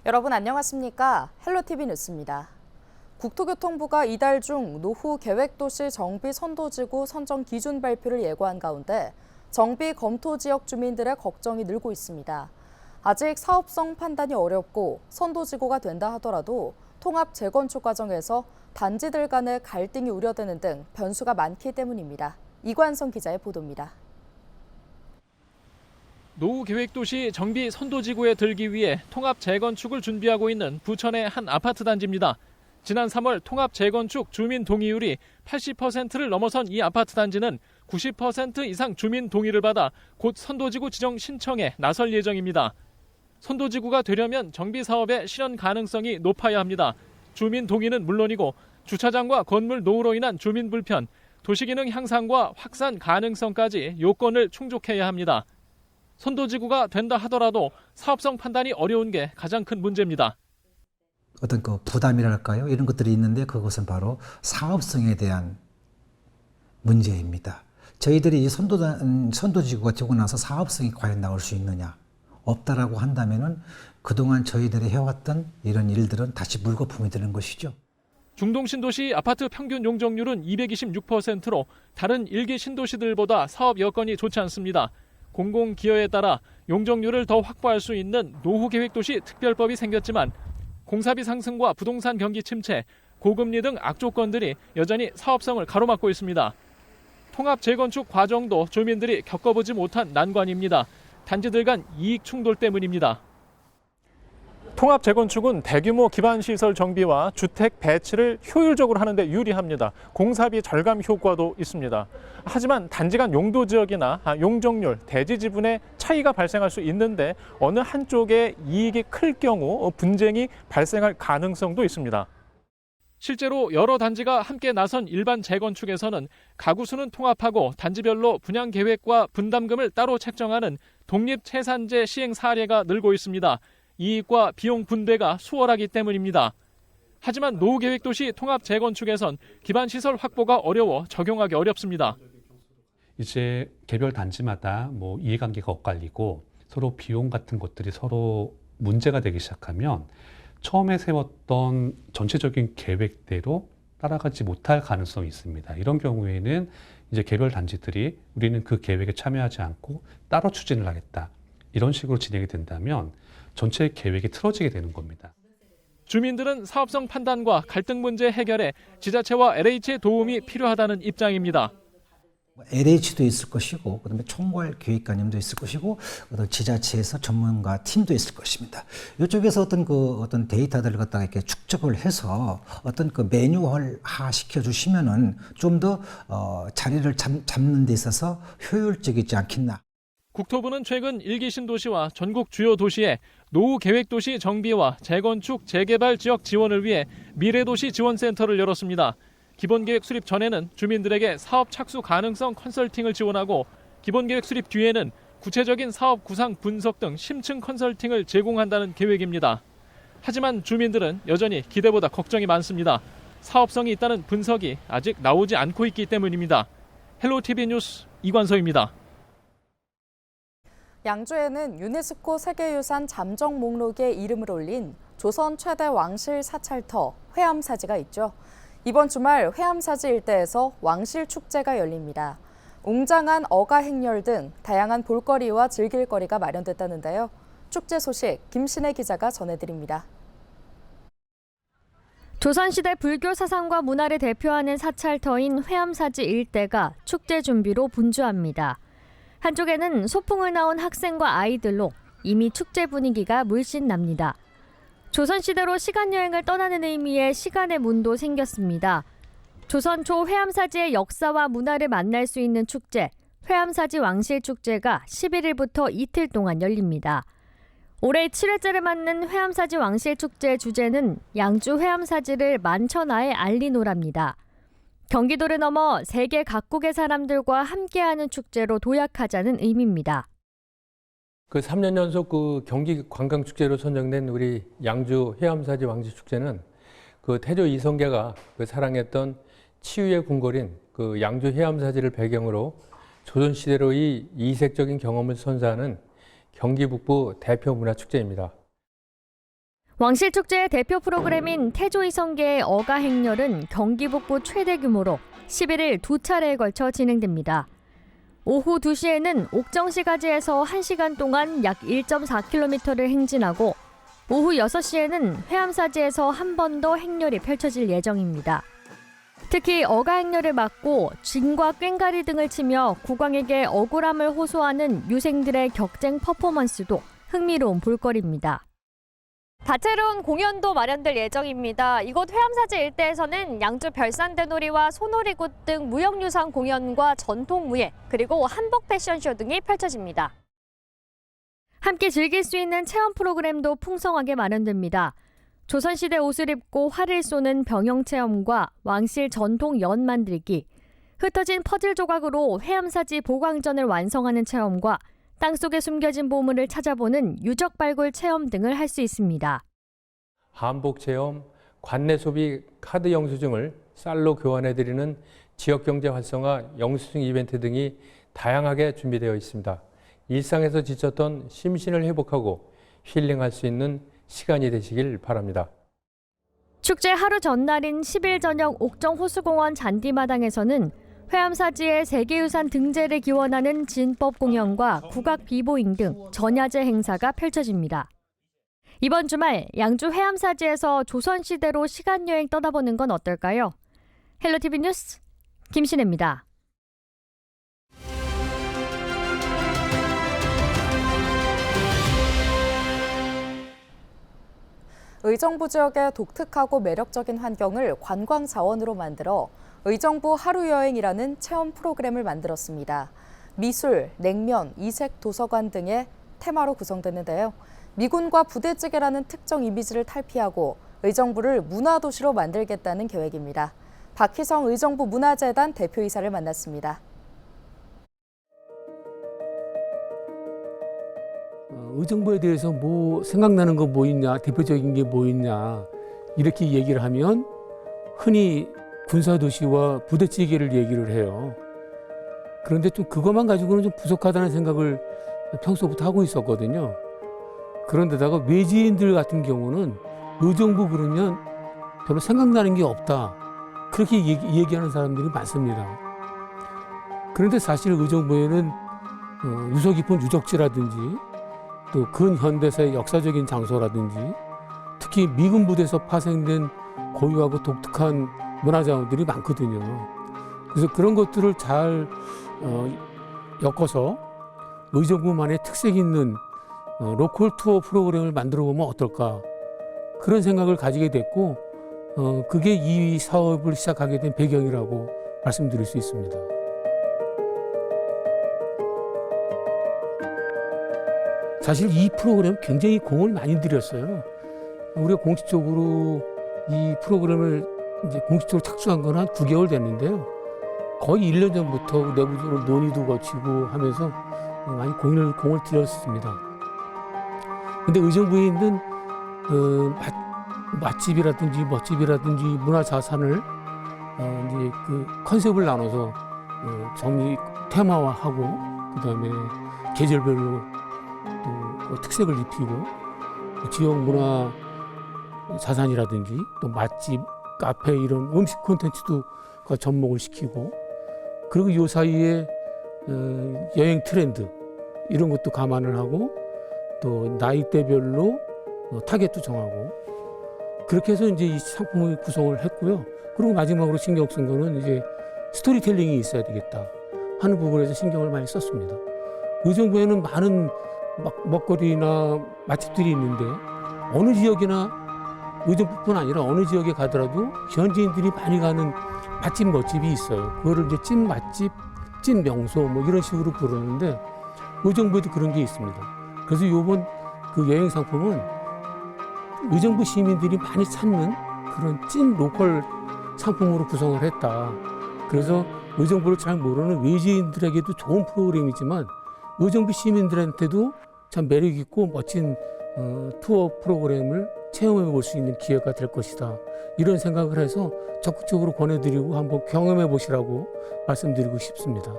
여러분 안녕하십니까? 헬로티비 뉴스입니다. 국토교통부가 이달 중 노후 계획도시 정비 선도지구 선정 기준 발표를 예고한 가운데 정비 검토 지역 주민들의 걱정이 늘고 있습니다. 아직 사업성 판단이 어렵고 선도지구가 된다 하더라도 통합 재건축 과정에서 단지들 간의 갈등이 우려되는 등 변수가 많기 때문입니다. 이관성 기자의 보도입니다. 노후 계획도시 정비 선도지구에 들기 위해 통합 재건축을 준비하고 있는 부천의 한 아파트 단지입니다. 지난 3월 통합 재건축 주민 동의율이 80%를 넘어선 이 아파트 단지는 90% 이상 주민 동의를 받아 곧 선도지구 지정 신청에 나설 예정입니다. 선도지구가 되려면 정비 사업의 실현 가능성이 높아야 합니다. 주민 동의는 물론이고 주차장과 건물 노후로 인한 주민 불편, 도시기능 향상과 확산 가능성까지 요건을 충족해야 합니다. 선도지구가 된다 하더라도 사업성 판단이 어려운 게 가장 큰 문제입니다. 어떤 그 부담이랄까요? 이런 것들이 있는데 그것은 바로 사업성에 대한 문제입니다. 저희들이 이 선도지구가 되고 나서 사업성이 과연 나올 수 있느냐? 없다라고 한다면은 그동안 저희들이 해왔던 이런 일들은 다시 물거품이 되는 것이죠. 중동 신도시 아파트 평균 용적률은 226%로 다른 일기 신도시들보다 사업 여건이 좋지 않습니다. 공공기여에 따라 용적률을 더 확보할 수 있는 노후계획도시 특별법이 생겼지만 공사비 상승과 부동산 경기 침체, 고금리 등 악조건들이 여전히 사업성을 가로막고 있습니다. 통합 재건축 과정도 주민들이 겪어보지 못한 난관입니다. 단지들 간 이익 충돌 때문입니다. 통합 재건축은 대규모 기반시설 정비와 주택 배치를 효율적으로 하는 데 유리합니다. 공사비 절감 효과도 있습니다. 하지만 단지 간 용도 지역이나 용적률, 대지 지분의 차이가 발생할 수 있는데 어느 한쪽에 이익이 클 경우 분쟁이 발생할 가능성도 있습니다. 실제로 여러 단지가 함께 나선 일반 재건축에서는 가구 수는 통합하고 단지별로 분양 계획과 분담금을 따로 책정하는 독립채산제 시행 사례가 늘고 있습니다. 이익과 비용 분배가 수월하기 때문입니다. 하지만 노후계획도시 통합 재건축에선 기반시설 확보가 어려워 적용하기 어렵습니다. 이제 개별 단지마다 이해관계가 엇갈리고 서로 비용 같은 것들이 서로 문제가 되기 시작하면 처음에 세웠던 전체적인 계획대로 따라가지 못할 가능성이 있습니다. 이런 경우에는 이제 개별 단지들이 우리는 그 계획에 참여하지 않고 따로 추진을 하겠다. 이런 식으로 진행이 된다면 전체 계획이 틀어지게 되는 겁니다. 주민들은 사업성 판단과 갈등 문제 해결에 지자체와 LH의 도움이 필요하다는 입장입니다. LH도 있을 것이고, 그다음에 총괄계획관님도 있을 것이고, 어떤 지자체에서 전문가 팀도 있을 것입니다. 이쪽에서 어떤 데이터들을 갖다가 이렇게 축적을 해서 어떤 그 매뉴얼화 시켜주시면은 좀 더 자리를 잡는 데 있어서 효율적이지 않겠나. 국토부는 최근 일기 신도시와 전국 주요 도시에 노후 계획도시 정비와 재건축, 재개발 지역 지원을 위해 미래도시 지원센터를 열었습니다. 기본계획 수립 전에는 주민들에게 사업 착수 가능성 컨설팅을 지원하고 기본계획 수립 뒤에는 구체적인 사업 구상 분석 등 심층 컨설팅을 제공한다는 계획입니다. 하지만 주민들은 여전히 기대보다 걱정이 많습니다. 사업성이 있다는 분석이 아직 나오지 않고 있기 때문입니다. 헬로티비 뉴스 이관서입니다. 양주에는 유네스코 세계유산 잠정 목록에 이름을 올린 조선 최대 왕실 사찰터 회암사지가 있죠. 이번 주말 회암사지 일대에서 왕실 축제가 열립니다. 웅장한 어가 행렬 등 다양한 볼거리와 즐길거리가 마련됐다는데요. 축제 소식 김신혜 기자가 전해드립니다. 조선시대 불교 사상과 문화를 대표하는 사찰터인 회암사지 일대가 축제 준비로 분주합니다. 한쪽에는 소풍을 나온 학생과 아이들로 이미 축제 분위기가 물씬 납니다. 조선시대로 시간여행을 떠나는 의미의 시간의 문도 생겼습니다. 조선 초 회암사지의 역사와 문화를 만날 수 있는 축제, 회암사지 왕실축제가 11일부터 이틀 동안 열립니다. 올해 7회째를 맞는 회암사지 왕실축제 주제는 양주 회암사지를 만천하에 알리노랍니다. 경기도를 넘어 세계 각국의 사람들과 함께하는 축제로 도약하자는 의미입니다. 3년 연속 경기 관광축제로 선정된 우리 양주 회암사지 왕실축제는 태조 이성계가 사랑했던 치유의 궁궐인 양주 회암사지를 배경으로 조선시대로의 이색적인 경험을 선사하는 경기 북부 대표 문화축제입니다. 왕실축제의 대표 프로그램인 태조이성계의 어가행렬은 경기 북부 최대 규모로 11일 두 차례에 걸쳐 진행됩니다. 오후 2시에는 옥정시가지에서 1시간 동안 약 1.4km를 행진하고 오후 6시에는 회암사지에서 한 번 더 행렬이 펼쳐질 예정입니다. 특히 어가행렬을 맞고 징과 꽹가리 등을 치며 국왕에게 억울함을 호소하는 유생들의 격쟁 퍼포먼스도 흥미로운 볼거리입니다. 다채로운 공연도 마련될 예정입니다. 이곳 회암사지 일대에서는 양주 별산대놀이와 소놀이굿 등 무형유산 공연과 전통무예, 그리고 한복 패션쇼 등이 펼쳐집니다. 함께 즐길 수 있는 체험 프로그램도 풍성하게 마련됩니다. 조선시대 옷을 입고 활을 쏘는 병영 체험과 왕실 전통 연 만들기, 흩어진 퍼즐 조각으로 회암사지 보광전을 완성하는 체험과 땅속에 숨겨진 보물을 찾아보는 유적 발굴 체험 등을 할 수 있습니다. 한복 체험, 관내 소비 카드 영수증을 쌀로 교환해드리는 지역경제 활성화 영수증 이벤트 등이 다양하게 준비되어 있습니다. 일상에서 지쳤던 심신을 회복하고 힐링할 수 있는 시간이 되시길 바랍니다. 축제 하루 전날인 10일 저녁 옥정호수공원 잔디마당에서는 회암사지의 세계유산 등재를 기원하는 진법 공연과 국악 비보잉 등 전야제 행사가 펼쳐집니다. 이번 주말 양주 회암사지에서 조선시대로 시간여행 떠나보는 건 어떨까요? 헬로티비 뉴스 김신혜입니다. 의정부 지역의 독특하고 매력적인 환경을 관광 자원으로 만들어 의정부 하루여행이라는 체험 프로그램을 만들었습니다. 미술, 냉면, 이색 도서관 등의 테마로 구성됐는데요. 미군과 부대찌개라는 특정 이미지를 탈피하고 의정부를 문화도시로 만들겠다는 계획입니다. 박희성 의정부 문화재단 대표이사를 만났습니다. 의정부에 대해서 뭐 생각나는 거 뭐 있냐, 대표적인 게 뭐 있냐 이렇게 얘기를 하면 흔히 군사도시와 부대찌개를 얘기를 해요. 그런데 좀 그것만 가지고는 좀 부족하다는 생각을 평소부터 하고 있었거든요. 그런데다가 외지인들 같은 경우는 의정부 그러면 별로 생각나는 게 없다. 그렇게 얘기하는 사람들이 많습니다. 그런데 사실 의정부에는 유서 깊은 유적지라든지 또 근현대사의 역사적인 장소라든지 특히 미군 부대에서 파생된 고유하고 독특한 문화자원들이 많거든요. 그래서 그런 것들을 잘 엮어서 의정부만의 특색 있는 로컬 투어 프로그램을 만들어 보면 어떨까 그런 생각을 가지게 됐고 그게 이 사업을 시작하게 된 배경이라고 말씀드릴 수 있습니다. 사실 이 프로그램 굉장히 공을 많이 들였어요. 우리가 공식적으로 이 프로그램을 이제 공식적으로 착수한 건 한 9개월 됐는데요. 거의 1년 전부터 내부적으로 논의도 거치고 하면서 많이 공을 들였습니다. 근데 의정부에 있는 맛집이라든지 멋집이라든지 문화자산을 이제 그 컨셉을 나눠서 테마화하고 그다음에 계절별로 또 특색을 입히고 지역 문화 자산이라든지 또 맛집, 카페 이런 음식 콘텐츠도 접목을 시키고 그리고 이 사이에 여행 트렌드 이런 것도 감안을 하고 또 나이대별로 타겟도 정하고 그렇게 해서 이제 이 상품을 구성을 했고요. 그리고 마지막으로 신경 쓴 거는 이제 스토리텔링이 있어야 되겠다 하는 부분에서 신경을 많이 썼습니다. 의정부에는 많은 먹거리나 맛집들이 있는데 어느 지역이나 의정부뿐 아니라 어느 지역에 가더라도 현지인들이 많이 가는 맛집 멋집이 있어요. 그거를 이제 찐 맛집, 찐 명소 뭐 이런 식으로 부르는데 의정부에도 그런 게 있습니다. 그래서 이번 그 여행 상품은 의정부 시민들이 많이 찾는 그런 찐 로컬 상품으로 구성을 했다. 그래서 의정부를 잘 모르는 외지인들에게도 좋은 프로그램이지만 의정부 시민들한테도 참 매력 있고 멋진 투어 프로그램을 체험해 볼 수 있는 기회가 될 것이다. 이런 생각을 해서 적극적으로 권해드리고 한번 경험해 보시라고 말씀드리고 싶습니다.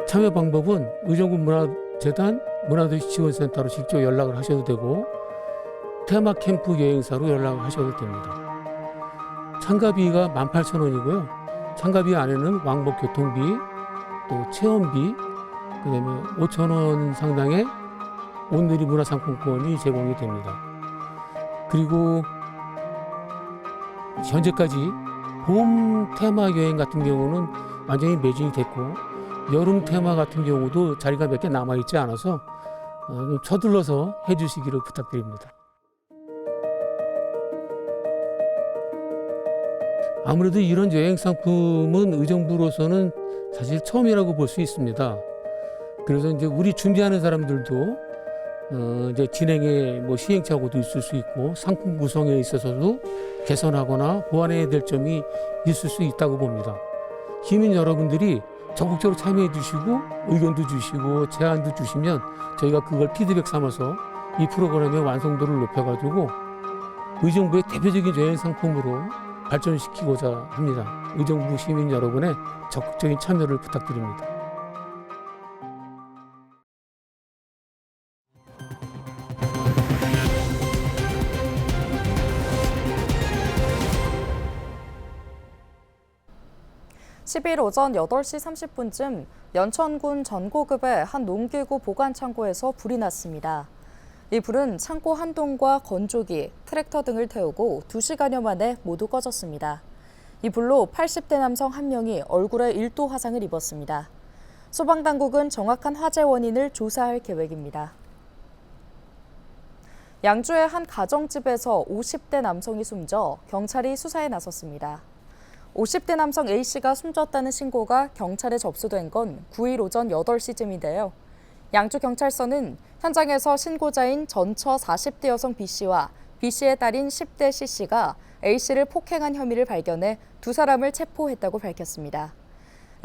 참여 방법은 의정부 문화재단 문화도시 지원센터로 직접 연락을 하셔도 되고 테마 캠프 여행사로 연락을 하셔도 됩니다. 참가비가 18,000원이고요. 참가비 안에는 왕복 교통비, 또 체험비, 그다음에 5,000원 상당의 온누리 문화상품권이 제공이 됩니다. 그리고 현재까지 봄 테마 여행 같은 경우는 완전히 매진이 됐고 여름 테마 같은 경우도 자리가 몇 개 남아있지 않아서 좀 서둘러서 해주시기를 부탁드립니다. 아무래도 이런 여행 상품은 의정부로서는 사실 처음이라고 볼 수 있습니다. 그래서 이제 우리 준비하는 사람들도 이제 진행에 뭐 시행착오도 있을 수 있고 상품 구성에 있어서도 개선하거나 보완해야 될 점이 있을 수 있다고 봅니다. 시민 여러분들이 적극적으로 참여해 주시고 의견도 주시고 제안도 주시면 저희가 그걸 피드백 삼아서 이 프로그램의 완성도를 높여가지고 의정부의 대표적인 여행 상품으로 발전시키고자 합니다. 의정부 시민 여러분의 적극적인 참여를 부탁드립니다. (10일) 오전 8시 30분쯤 연천군 전고급의 한 농기구 보관창고에서 불이 났습니다. 이 불은 창고 한 동과 건조기, 트랙터 등을 태우고 2시간여 만에 모두 꺼졌습니다. 이 불로 80대 남성 1명이 얼굴에 1도 화상을 입었습니다. 소방당국은 정확한 화재 원인을 조사할 계획입니다. 양주의 한 가정집에서 50대 남성이 숨져 경찰이 수사에 나섰습니다. 50대 남성 A씨가 숨졌다는 신고가 경찰에 접수된 건 9일 오전 8시쯤인데요. 양주경찰서는 현장에서 신고자인 전처 40대 여성 B씨와 B씨의 딸인 10대 C씨가 A씨를 폭행한 혐의를 발견해 두 사람을 체포했다고 밝혔습니다.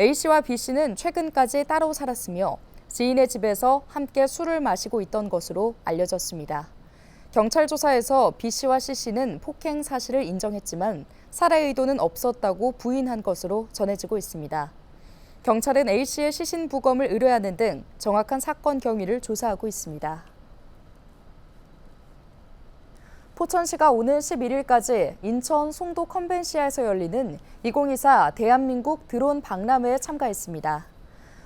A씨와 B씨는 최근까지 따로 살았으며 지인의 집에서 함께 술을 마시고 있던 것으로 알려졌습니다. 경찰 조사에서 B씨와 C씨는 폭행 사실을 인정했지만 살해 의도는 없었다고 부인한 것으로 전해지고 있습니다. 경찰은 A씨의 시신 부검을 의뢰하는 등 정확한 사건 경위를 조사하고 있습니다. 포천시가 오늘 11일까지 인천 송도 컨벤시아에서 열리는 2024 대한민국 드론 박람회에 참가했습니다.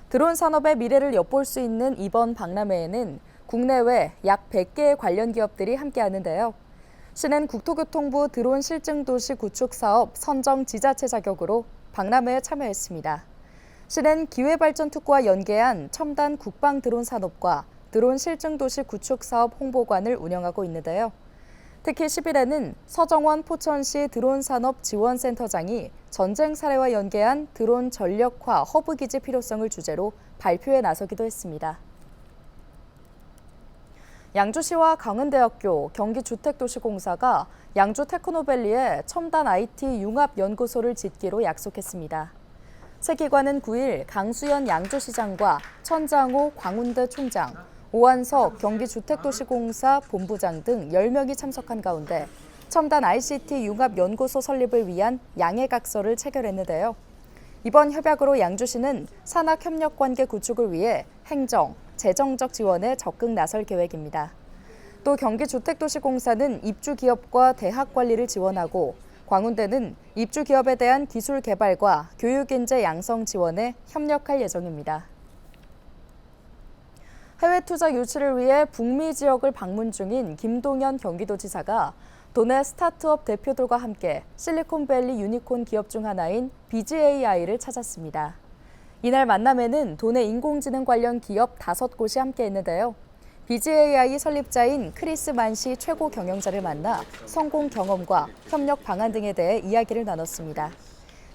드론 산업의 미래를 엿볼 수 있는 이번 박람회에는 국내외 약 100개의 관련 기업들이 함께하는데요. 시는 국토교통부 드론 실증도시 구축 사업 선정 지자체 자격으로 박람회에 참여했습니다. 시는 기회발전특구와 연계한 첨단 국방 드론 산업과 드론 실증도시 구축 사업 홍보관을 운영하고 있는데요. 특히 10일에는 서정원 포천시 드론산업지원센터장이 전쟁 사례와 연계한 드론 전력화 허브기지 필요성을 주제로 발표에 나서기도 했습니다. 양주시와 강은대학교, 경기주택도시공사가 양주 테크노밸리에 첨단 IT 융합연구소를 짓기로 약속했습니다. 세 기관은 9일 강수현 양주시장과 천장호 광운대 총장, 오한석 경기주택도시공사 본부장 등 10명이 참석한 가운데 첨단 ICT 융합연구소 설립을 위한 양해각서를 체결했는데요. 이번 협약으로 양주시는 산학협력관계 구축을 위해 행정, 재정적 지원에 적극 나설 계획입니다. 또 경기주택도시공사는 입주기업과 대학 관리를 지원하고 광운대는 입주기업에 대한 기술 개발과 교육인재 양성 지원에 협력할 예정입니다. 해외 투자 유치를 위해 북미 지역을 방문 중인 김동연 경기도지사가 도내 스타트업 대표들과 함께 실리콘밸리 유니콘 기업 중 하나인 BGAI를 찾았습니다. 이날 만남에는 도내 인공지능 관련 기업 5곳이 함께했는데요. BGAI 설립자인 크리스 만시 최고 경영자를 만나 성공 경험과 협력 방안 등에 대해 이야기를 나눴습니다.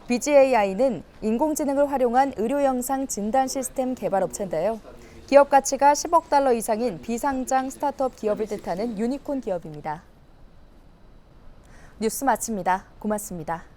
BGAI는 인공지능을 활용한 의료 영상 진단 시스템 개발 업체인데요. 기업 가치가 10억 달러 이상인 비상장 스타트업 기업을 뜻하는 유니콘 기업입니다. 뉴스 마칩니다. 고맙습니다.